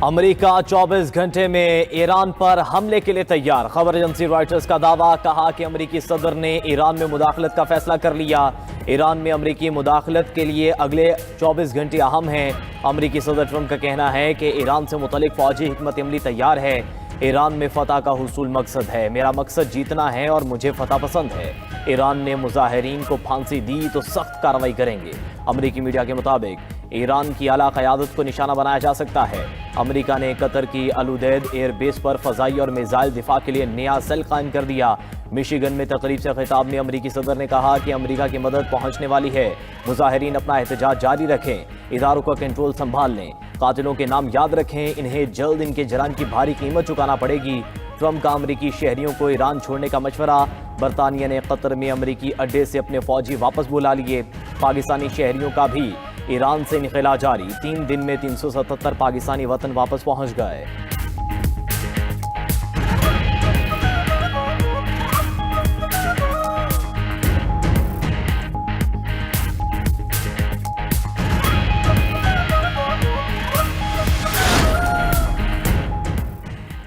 America 24 घंटे में Iran पर हमले के लिए तैयार। खबर एजेंसी रॉयटर्स का दावा, कहा कि अमेरिकी सदर ने ईरान में मुदाखलत का फैसला कर लिया। ईरान में अमेरिकी मुदाखलत के लिए अगले 24 घंटे अहम हैं। अमेरिकी सदर ट्रंप का कहना है कि ईरान से मुतल्लिक फौजी हिकमत अमली तैयार है। ईरान में फतह का हुसूल मकसद है। मेरा मकसद जीतना है और मुझे फतह पसंद है। ईरान ने मुजाहिरीन को फांसी दी तो सख्त कार्रवाई करेंगे। अमेरिकी मीडिया के मुताबिक ईरान की आला क़यादत को निशाना बनाया जा सकता है। अमेरिका ने कतर की अल-उदैद एयरबेस पर फ़ज़ाई और मिसाइल दिफा के लिए नया सेल कायम कर दिया। मिशिगन में तकरीब से खिताब में अमेरिकी सदर ने कहा कि अमेरिका की मदद पहुंचने वाली है। मुजाहिरीन अपना एहतजाज जारी रखें, इदारों का कंट्रोल संभाल लें, कातिलों के नाम याद रखें, इन्हें जल्द इनके जरान की भारी कीमत चुकाना पड़ेगी। ट्रंप का अमेरिकी शहरियों को ईरान छोड़ने का मशवरा। बरतानिया ने कतर में अमेरिकी अड्डे से अपने फौजी वापस बुला लिए। पाकिस्तानी शहरियों का भी ईरान से निकला जारी। 3 दिन में 377 पाकिस्तानी वतन वापस पहुंच गए।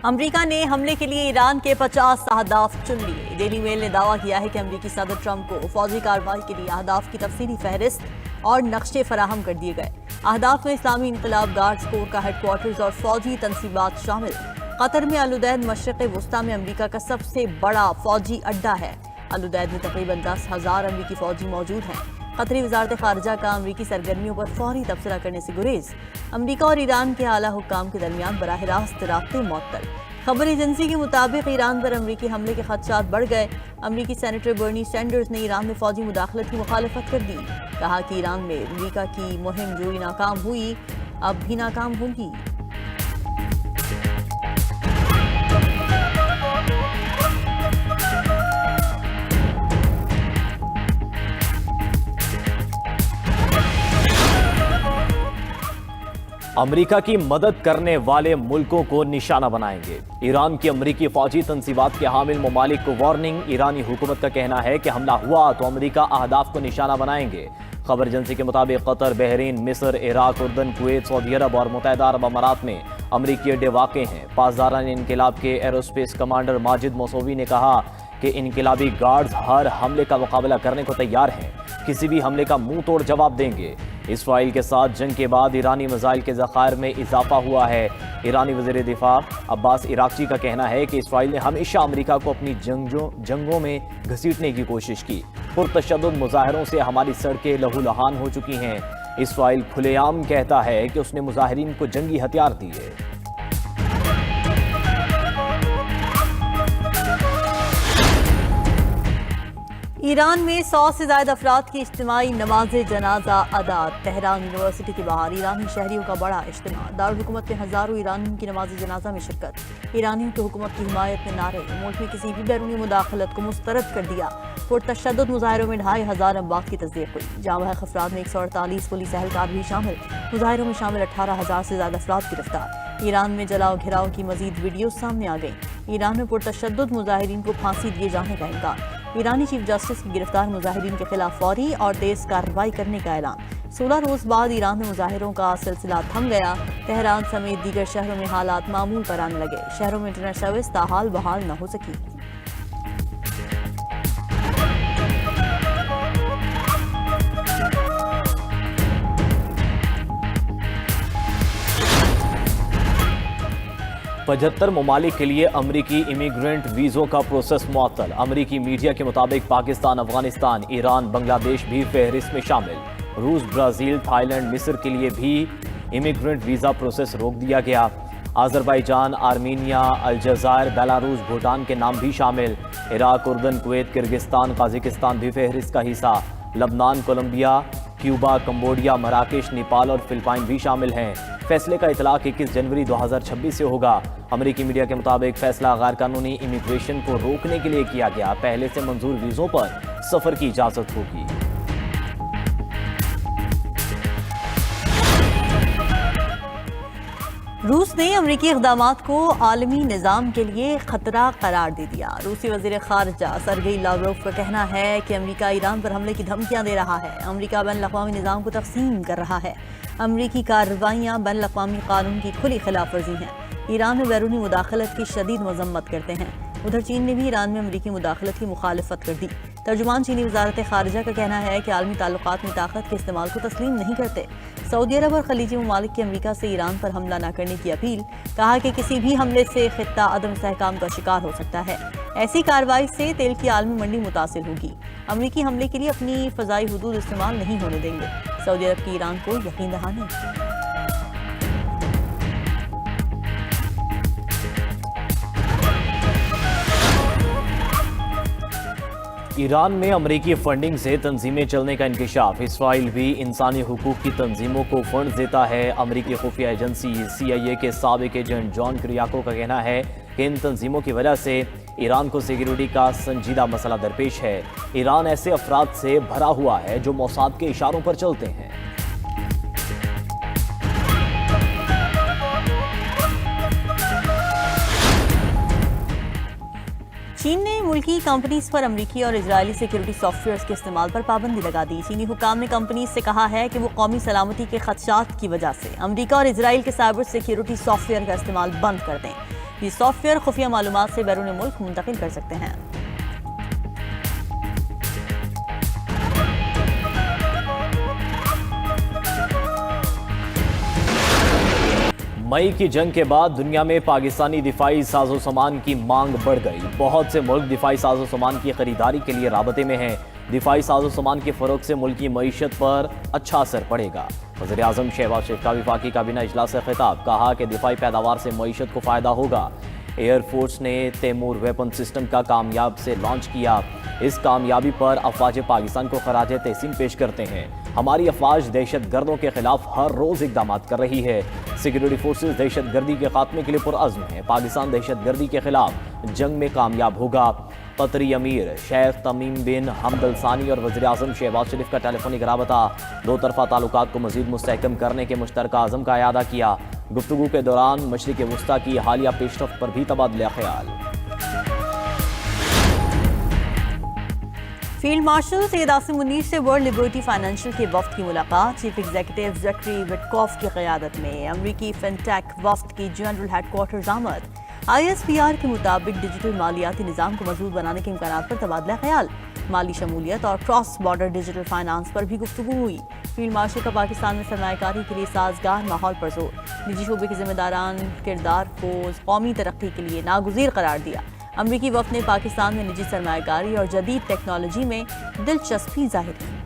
अमेरिका ने हमले के लिए ईरान के 50 अहदाफ चुन लिए। डेली मेल ने दावा किया है कि अमेरिकी सदर ट्रंप को फौजी कार्रवाई के लिए अहदाफ की तफसीली फहरिस्त और नक्शे फराहम कर दिए गए। अहदाफ में इस्लामी इनकलाब गार्ड्स कोर का हेडक्वार्टर्स और फौजी तनसीबात शामिल। कतर में अल-उदैद मशरिक़ वुस्ता में अमेरिका का सबसे बड़ा फौजी अड्डा है। अल-उदैद में तकरीबन 10,000 अमेरिकी फौजी मौजूद हैं। कतरी वजारत खारजा का अमेरिकी सरगर्मियों पर फौरी तबसरा करने से गुरेज। अमेरिका और ईरान के आला हुक्काम के दरमियान बराह रास्त राब्ते मुअत्तल। खबर एजेंसी के मुताबिक ईरान पर अमेरिकी हमले के खदशात बढ़ गए। अमेरिकी सेनेटर बर्नी सैंडर्स ने ईरान में फौजी मुदाखलत की मुखालफत कर दी। कहा कि ईरान में अमेरिका की मुहिम जो नाकाम हुई अब भी नाकाम होगी। अमेरिका की मदद करने वाले मुल्कों को निशाना बनाएंगे। ईरान की अमेरिकी फौजी तनसीबात के हामिल ममालिक को वार्निंग। ईरानी हुकूमत का कहना है कि हमला हुआ तो अमेरिका अहदाफ को निशाना बनाएंगे। खबर एजेंसी के मुताबिक कतर, बहरीन, मिस्र, इराक, उर्दन, कुवैत, सऊदी अरब और मुत्तहिदा अरब अमारात में अमेरिकी अड्डे वाक़ हैं। पासदारान इनकलाब के एरोस्पेस कमांडर माजिद मौसवी ने कहा कि इनकलाबी गार्ड्स हर हमले का मुकाबला करने को तैयार हैं, किसी भी हमले का मुंह तोड़ जवाब देंगे। इसराइल के साथ जंग के बाद ईरानी मिसाइल के ज़खायर में इजाफा हुआ है। ईरानी वज़ीर दिफा अब्बास इराक़ची का कहना है कि इसराइल ने हमेशा अमेरिका को अपनी जंगों में घसीटने की कोशिश की। पुरतशद्दुद मुजाहिरों से हमारी सड़कें लहूलुहान हो चुकी हैं। इसराइल खुलेआम कहता है कि उसने मुजाहिरीन को जंगी हथियार दिए। ईरान में 100 से ज्यादा अफराद की इज्तिमाई नमाज जनाजा अदा। तेहरान यूनिवर्सिटी के बाहर ईरानी शहरियों का बड़ा इज्तिमा। दारुल हुकूमत में हजारों ईरानियों की नमाज जनाजा में शिरकत। ईरानियों की हुकूमत की हिमायत में नारे। मुल्क में किसी भी बैरूनी मुदाखलत को मुस्तरद कर दिया। पुरतशद्दुद मुजाहिरों में 2,500 अमवात की तस्दीक हुई। जाम अफराद में 148 पुलिस एहलकार भी शामिल। मुजाहिरों में शामिल 18,000 से ज्यादा अफराद गिरफ्तार। ईरान में जलाओ घिराव की मजीद वीडियो सामने आ गई। ईरान में पुरतशद्दुद मुजाहिरीन को फांसी दिए जाने का इनकार। ईरानी चीफ जस्टिस की गिरफ्तार मुजाहिरीन के खिलाफ फौरी और तेज कार्रवाई करने का ऐलान। 16 रोज बाद ईरान में मुजाहिरों का सिलसिला थम गया। तेहरान समेत दीगर शहरों में हालात मामूल पर आने लगे। शहरों में इंटरनेट सर्विस ताहाल बहाल न हो सकी। पचहत्तर ममालिक के लिए अमरीकी इमिग्रेंट वीज़ों का प्रोसेस मुअत्तल। अमरीकी मीडिया के मुताबिक पाकिस्तान, अफगानिस्तान, ईरान, बांग्लादेश भी फहरिस्त में शामिल। रूस, ब्राज़ील, थाईलैंड, मिस्र के लिए भी इमिग्रेंट वीज़ा प्रोसेस रोक दिया गया। अज़रबैजान, आर्मीनिया, अलजायर, बेलारूस, भूटान के नाम भी शामिल। इराक, उर्दन, कुवैत, किर्गिस्तान, काज़ाकिस्तान भी फहरिस्त का हिस्सा। लबनान, कोलंबिया, क्यूबा, कंबोडिया, मराकेश, नेपाल और फिलिपाइन भी शामिल हैं। फैसले का इतलाक 21 जनवरी 2026 से होगा। अमेरिकी मीडिया के मुताबिक फैसला गैर कानूनी इमिग्रेशन को रोकने के लिए किया गया। पहले से मंजूर वीज़ों पर सफ़र की इजाज़त होगी। रूस ने अमरीकी इक़दामात को आलमी निज़ाम के लिए खतरा करार दे दिया। रूसी वज़ीर ख़ारजा सरगेई लावरोव का कहना है कि अमरीका ईरान पर हमले की धमकियां दे रहा है। अमरीका बैन अक़वामी निज़ाम को तक़सीम कर रहा है। अमरीकी कार्रवाइयाँ बैन अक़वामी कानून की खुली खिलाफ वर्जी हैं। ईरान में बैरूनी मुदाखलत की शदीद मज़म्मत करते हैं। उधर चीन ने भी ईरान में अमरीकी मुदाखलत की मुखालफत कर दी। तर्जुमान चीनी वज़ारत ख़ारजा का कहना है कि आलमी ताल्लुकात में ताकत के इस्तेमाल को तस्लीम नहीं करते। सऊदी अरब और खलीजी ममालिक की अमरीका से ईरान पर हमला न करने की अपील। कहा कि किसी भी हमले से खित्ता अदम इस्तेहकाम का शिकार हो सकता है। ऐसी कार्रवाई से तेल की आलमी मंडी मुतासिर होगी। अमरीकी हमले के लिए अपनी फ़ज़ाई हुदूद इस्तेमाल नहीं होने देंगे। सऊदी अरब की ईरान को यकीन दहानी। ईरान में अमरीकी फंडिंग से तंजीमें चलने का इंकशाफ। इसराइल भी इंसानी हुकूक की तंजीमों को फंड देता है। अमरीकी खुफिया एजेंसी CIA के साबिक एजेंट जॉन किरियाको का कहना है कि इन तंजीमों की वजह से ईरान को सिक्योरिटी का संजीदा मसला दरपेश है। ईरान ऐसे अफराद से भरा हुआ है जो मोसाद के इशारों पर चलते हैं। चीन ने मुल्की कंपनीज पर अमरीकी और इजरायली सिक्योरिटी सॉफ्टवेयर्स के इस्तेमाल पर पाबंदी लगा दी। चीनी हुकाम ने कंपनीज से कहा है कि वो कौमी सलामती के खदशात की वजह से अमरीका और इजराइल के साइबर सिक्योरिटी सॉफ्टवेयर का इस्तेमाल बंद कर दें। ये सॉफ्टवेयर खुफिया मालूमात से बैरून मुल्क मुंतकिल कर सकते हैं। मई की जंग के बाद दुनिया में पाकिस्तानी दिफाई साजो सामान की मांग बढ़ गई। बहुत से मुल्क दिफाई साजो सामान की खरीदारी के लिए राबते में हैं। दिफाई साजो सामान के फरोग से मुल्क की मईशत पर अच्छा असर पड़ेगा। वज़ीर आज़म शहबाज शरीफ का वफाकी काबीना इजलास से खिताब। कहा कि दिफाई पैदावार से मईशत को फ़ायदा होगा। एयरफोर्स ने तैमूर वेपन सिस्टम का कामयाब से लॉन्च किया। इस कामयाबी पर अफवाज पाकिस्तान को खराज तहसीन पेश करते हैं। हमारी अफवाज दहशत गर्दों के खिलाफ हर रोज़ इकदाम कर रही है। सिक्योरिटी फोर्सेज दहशत गर्दी के खात्मे के लिए पुरअज़्म है। पाकिस्तान दहशत गर्दी के खिलाफ जंग में कामयाब होगा। कतरी अमीर शेख तमीम बिन हमद अल सानी और वज़ीर आज़म शहबाज शरीफ का टेलीफोनिक राबता। दो तरफ़ा ताल्लुकात को मज़ीद मुस्तहकम करने के मुश्तरका अज़म का अयादा किया। गुफ्तगू के दौरान मशरिक़ वुस्ता की हालिया पेशरफ़्त पर भी तबादला ख्याल। फील्ड मार्शल सैयद आसिम मुनीर से वर्ल्ड लिबर्टी फाइनेंशियल के वफ्द की मुलाकात। चीफ एग्जीक्यूटिव ज़करी विटकॉफ की क़यादत में अमरीकी फिनटेक वफ्द की जनरल हेडक्वार्टर्स आमद। ISPR के मुताबिक डिजिटल मालियाती निज़ाम को मजबूत बनाने के इम्कानात पर तबादला ख्याल। माली शमूलियत और क्रॉस बॉर्डर डिजिटल फाइनेंस पर भी गुफ्तगू हुई। फील्ड मार्शल का पाकिस्तान में सरमायाकारी के लिए साजगार माहौल पर जोर। निजी शोबे के जिम्मेदारान किरदार को कौमी तरक्की के लिए नागुज़ीर करार दिया। अमरीकी वफ़द ने पाकिस्तान में निजी सरमायाकारी और जदीद टेक्नोलॉजी में दिलचस्पी जाहिर की।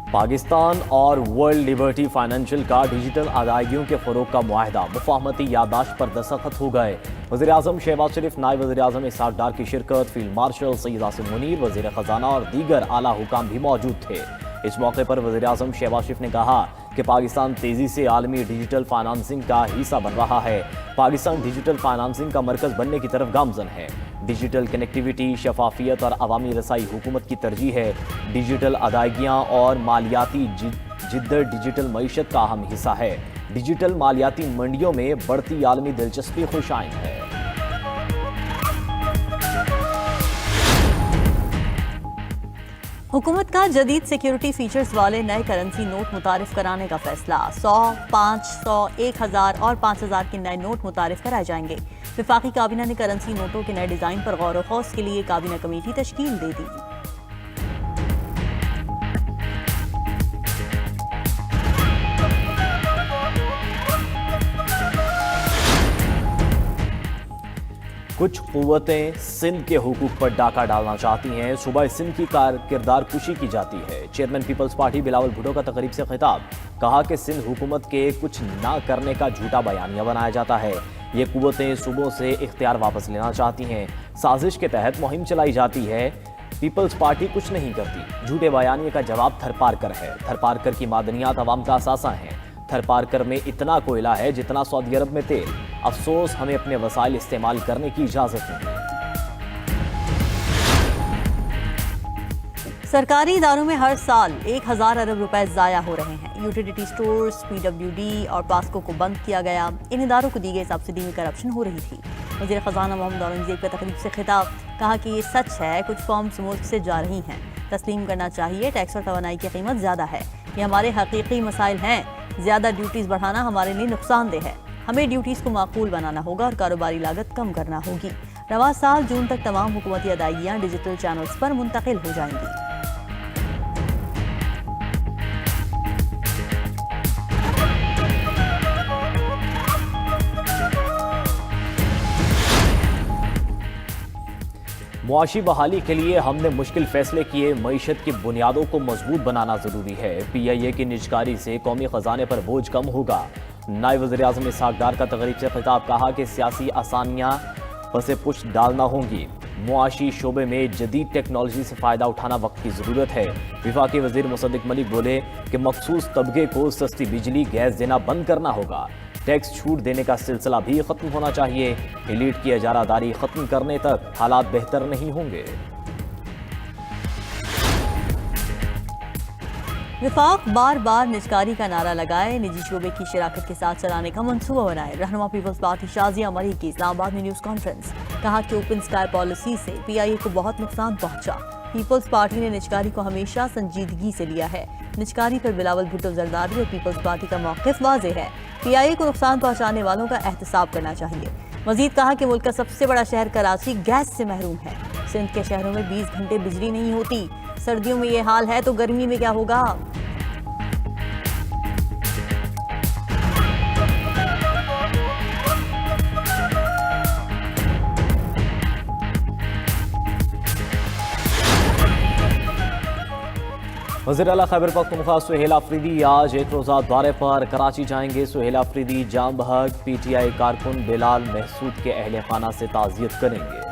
पाकिस्तान और वर्ल्ड लिबर्टी फाइनेंशियल का डिजिटल अदायगियों के फ़रोग का मुआहदा मुफाहमती यादाश्त पर दस्तखत हो गए। वज़ीर आज़म शहबाज शरीफ, नायब वज़ीर आज़म इसहाक़ डार की शिरकत, फील्ड मार्शल सैयद आसिम मुनीर, वज़ीर ख़जाना और दीगर आला हुकाम भी मौजूद थे। इस मौके पर वज़ीर आज़म शहबाज शरीफ ने कहा कि पाकिस्तान तेज़ी से आलमी डिजिटल फाइनेंसिंग का हिस्सा बन रहा है। पाकिस्तान डिजिटल फाइनेंसिंग का मरकज़ बनने की तरफ गामज़न है। डिजिटल कनेक्टिविटी, शफाफियत और अवामी रसाई हुकूमत की तरजीह है। डिजिटल अदायगियाँ और मालियाती जिद्दत डिजिटल मईशत का अहम हिस्सा है। डिजिटल मालियाती मंडियों में बढ़ती आलमी दिलचस्पी खुशाइन है। हुकूमत का जदीद सिक्योरिटी फीचर्स वाले नए करेंसी नोट मुतारिफ कराने का फैसला। 100, 500, 1000 और 5000 के नए नोट मुतारिफ कराए जाएंगे। वफाकी काबीना ने करेंसी नोटों के नए डिज़ाइन पर गौर व खौस के लिए काबीना कमेटी तश्कील दे दी। कुछ क़ुव्वतें सिंध के हुकूक पर डाका डालना चाहती हैं। सूबा सिंध की किरदार कुशी की जाती है। Chairman Peoples Party Bilawal Bhutto का तकरीब से खिताब। कहा कि सिंध हुकूमत के कुछ ना करने का झूठा बयानिया बनाया जाता है। ये क़ुव्वतें सूबों से इख्तियार वापस लेना चाहती हैं। साजिश के तहत मुहिम चलाई जाती है। पीपल्स पार्टी कुछ नहीं करती। झूठे बयानिए का जवाब थरपारकर है। थरपारकर की मादनियात अवाम का असासा हैं। थरपारकर में इतना कोयला है जितना सऊदी अरब में तेल। अफसोस हमें अपने वसाइल इस्तेमाल करने की इजाज़त नहीं है। सरकारी इदारों में हर साल 1000 अरब रुपए ज़ाया हो रहे हैं। यूटिलिटी स्टोर्स, PWD और पास्को को बंद किया गया। इन इदारों को दी गई सब्सिडी में करप्शन हो रही थी। वज़ीर ख़जाना मोहम्मद औरंगज़ेब का तकरीब से खिताब, कहा कि ये सच है, कुछ फर्म्स मुल्क से जा रही हैं। तस्लीम करना चाहिए, टैक्स और तवानाई की कीमत ज़्यादा है। ये हमारे हकीकी मसाइल हैं। ज़्यादा ड्यूटीज़ बढ़ाना हमारे लिए नुकसानदेह है। हमें ड्यूटीज़ को माकूल बनाना होगा और कारोबारी लागत कम करना होगी। रवा साल जून तक तमाम हुकूमती अदायगियाँ डिजिटल चैनल्स पर मुंतकिल हो जाएंगी। मुआशी बहाली के लिए हमने मुश्किल फैसले किए। मईशत की बुनियादों को मजबूत बनाना जरूरी है। PIA की निजकारी से कौमी खजाने पर बोझ कम होगा। नायब वज़ीर आज़म इसहाक डार का तकरीब से खिताब, कहा कि सियासी आसानियां पसे पुश डालना होंगी। मुआशी शोबे में जदीद टेक्नोलॉजी से फ़ायदा उठाना वक्त की ज़रूरत है। वफाकी वज़ीर मुसद्दिक मलिक बोले कि मखसूस तबके को सस्ती बिजली गैस देना बंद करना होगा। टैक्स छूट देने का सिलसिला भी खत्म होना चाहिए। एलीट की इजारादारी खत्म करने तक हालात बेहतर नहीं होंगे। विफाक बार बार निजकारी का नारा लगाए, निजी शोबे की शराकत के साथ चलाने का मंसूबा बनाए। रहनुमा पीपल्स पार्टी शाजिया मरी की इस्लामाबाद में न्यूज़ कॉन्फ्रेंस, कहा कि ओपन स्काई पॉलिसी से PIA को बहुत नुकसान पहुंचा। पीपल्स पार्टी ने निजकारी को हमेशा संजीदगी से लिया है। निजकारी पर बिलावल भुट्टो जरदारी और पीपल्स पार्टी का मौक़िफ़ वाज़ेह है। PIA को नुकसान पहुंचाने वालों का एहतसाब करना चाहिए। मजीद कहा कि मुल्क का सबसे बड़ा शहर कराची गैस से महरूम है। सिंध के शहरों में 20 घंटे बिजली नहीं होती। सर्दियों में ये हाल है तो गर्मी में क्या होगा। वज़ीर आला खैबर पख्तूनख्वा सुहेल अफरीदी आज एक रोज़ा दौरे पर कराची जाएंगे। सुहेल अफरीदी जाम बहक PTI कारकुन बिलाल महसूद के अहले खाना से ताज़ियत करेंगे।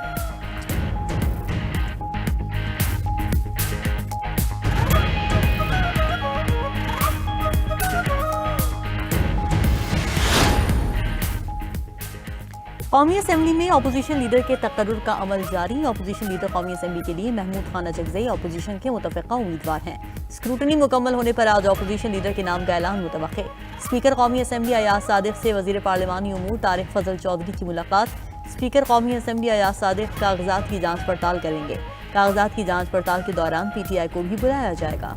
कौमी असम्बली में अपोजिशन लीडर के तकर्रुर का अमल जारी। अपोजिशन लीडर कौमी असम्बली के लिए महमूद खान अजगज़ई अपोजिशन के मुतफ़िक़ा उम्मीदवार हैं। स्क्रूटनी मुकम्मल होने पर आज अपोजिशन लीडर के नाम का ऐलान मुतवक्के। स्पीकर कौमी असम्बली अयाज सादिक से वज़ीर पार्लिमानी उमूर तारिक फजल चौधरी की मुलाकात। स्पीकर कौमी असम्बली अयाज सादिक कागजात की जाँच पड़ताल करेंगे। कागजात की जाँच पड़ताल के दौरान PTI को भी बुलाया जाएगा।